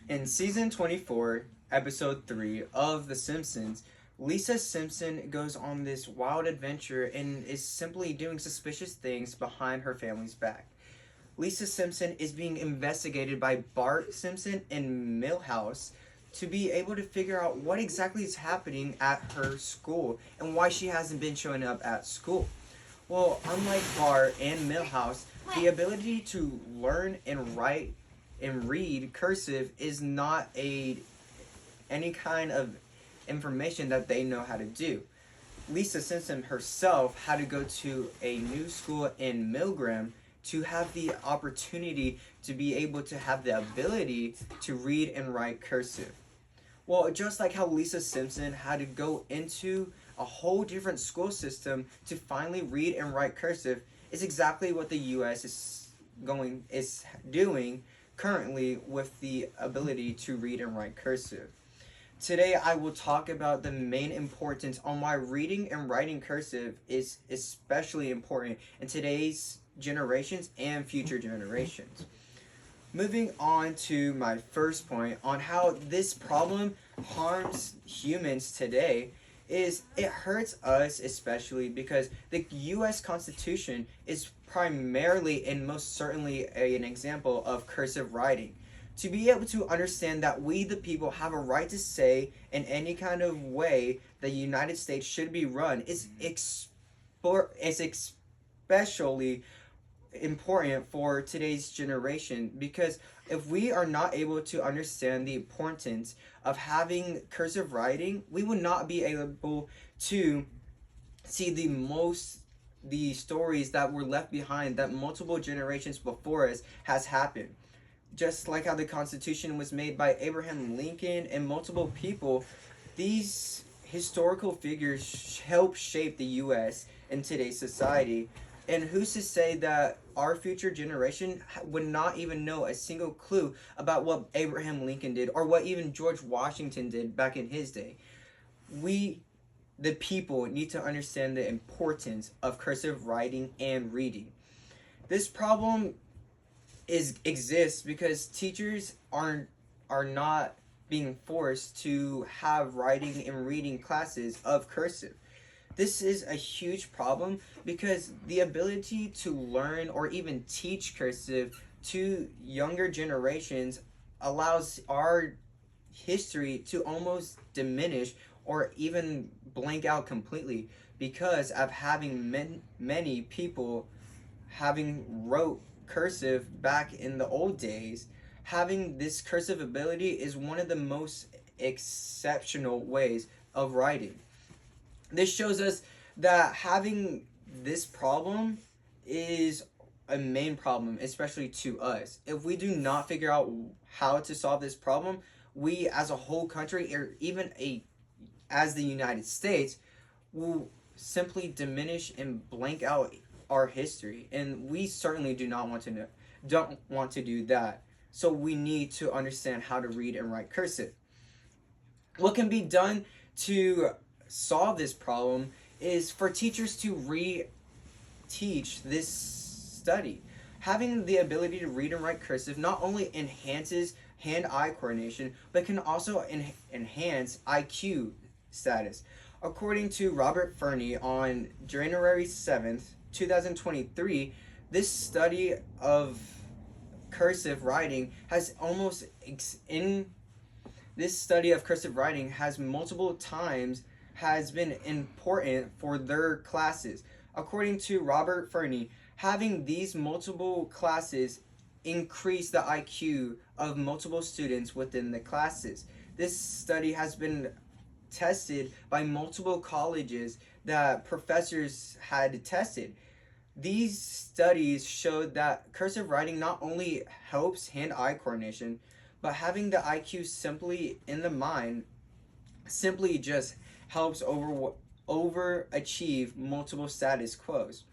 In season 24, episode 3 of The Simpsons, Lisa Simpson goes on this wild adventure and is simply doing suspicious things behind her family's back. Lisa Simpson is being investigated by Bart Simpson and Milhouse to be able to figure out what exactly is happening at her school and why she hasn't been showing up at school. Well, unlike Bart and Milhouse, the ability to learn and write and read cursive is not any kind of information that they know how to do. Lisa Simpson herself had to go to a new school in Milgram to have the opportunity to be able to have the ability to read and write cursive. Well, just like how Lisa Simpson had to go into a whole different school system to finally read and write cursive, is exactly what the US is doing currently with the ability to read and write cursive. Today I will talk about the main importance on why reading and writing cursive is especially important in today's generations and future generations. Moving on to my first point on how this problem harms humans today is it hurts us especially because the US Constitution is primarily and most certainly an example of cursive writing. To be able to understand that we the people have a right to say in any kind of way the United States should be run is especially important for today's generation, because if we are not able to understand the importance of having cursive writing, we would not be able to see the stories that were left behind that multiple generations before us has happened. Just like how the Constitution was made by Abraham Lincoln and multiple people, these historical figures help shape the US in today's society. And who's to say that our future generation would not even know a single clue about what Abraham Lincoln did or what even George Washington did back in his day? We, the people, need to understand the importance of cursive writing and reading. This problem exists because teachers are not being forced to have writing and reading classes of cursive. This is a huge problem because the ability to learn or even teach cursive to younger generations allows our history to almost diminish or even blank out completely because of having many people having wrote cursive back in the old days. Having this cursive ability is one of the most exceptional ways of writing. This shows us that having this problem is a main problem, especially to us. If we do not figure out how to solve this problem, we as a whole country, or even as the United States, will simply diminish and blank out our history, and we certainly don't want to do that. So we need to understand how to read and write cursive. What can be done to solve this problem is for teachers to re-teach this study. Having the ability to read and write cursive not only enhances hand-eye coordination, but can also enhance IQ status. According to Robert Fernie on January 7th, 2023, this study of cursive writing has this study of cursive writing has multiple times has been important for their classes. According to Robert Fernie, having these multiple classes increase the IQ of multiple students within the classes. This study has been tested by multiple colleges that professors had tested. These studies showed that cursive writing not only helps hand-eye coordination, but having the IQ simply in the mind simply just helps overachieve multiple status quos.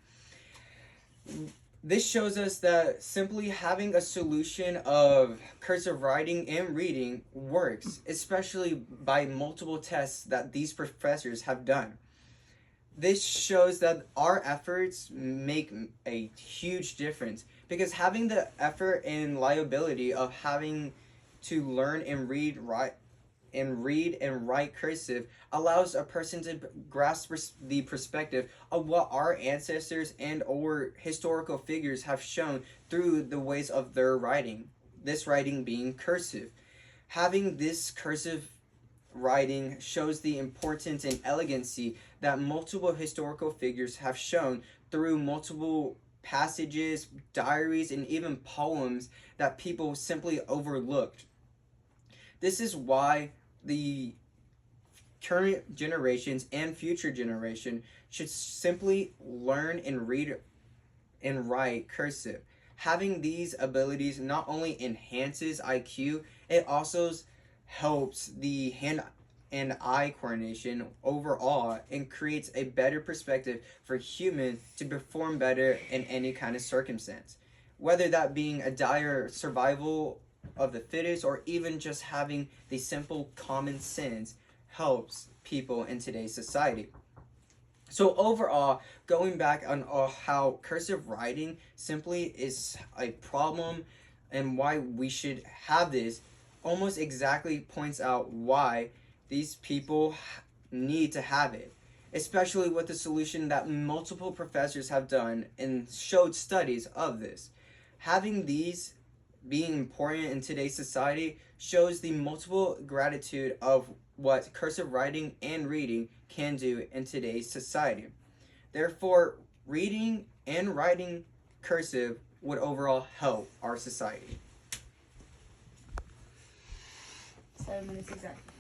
This shows us that simply having a solution of cursive writing and reading works, especially by multiple tests that these professors have done. This shows that our efforts make a huge difference, because having the effort and liability of having to learn and write cursive allows a person to grasp the perspective of what our ancestors and or historical figures have shown through the ways of their writing. This writing being cursive. Having this cursive writing shows the importance and elegancy that multiple historical figures have shown through multiple passages, diaries, and even poems that people simply overlooked. This is why the current generations and future generation should simply learn and read and write cursive. Having these abilities not only enhances IQ, it also helps the hand and eye coordination overall and creates a better perspective for human to perform better in any kind of circumstance. Whether that being a dire survival of the fittest or even just having the simple common sense helps people in today's society. So overall, going back on how cursive writing simply is a problem and why we should have this, almost exactly points out why these people need to have it, especially with the solution that multiple professors have done and showed studies of this. Having these being important in today's society shows the multiple gratitude of what cursive writing and reading can do in today's society. Therefore, reading and writing cursive would overall help our society. 7 minutes exactly.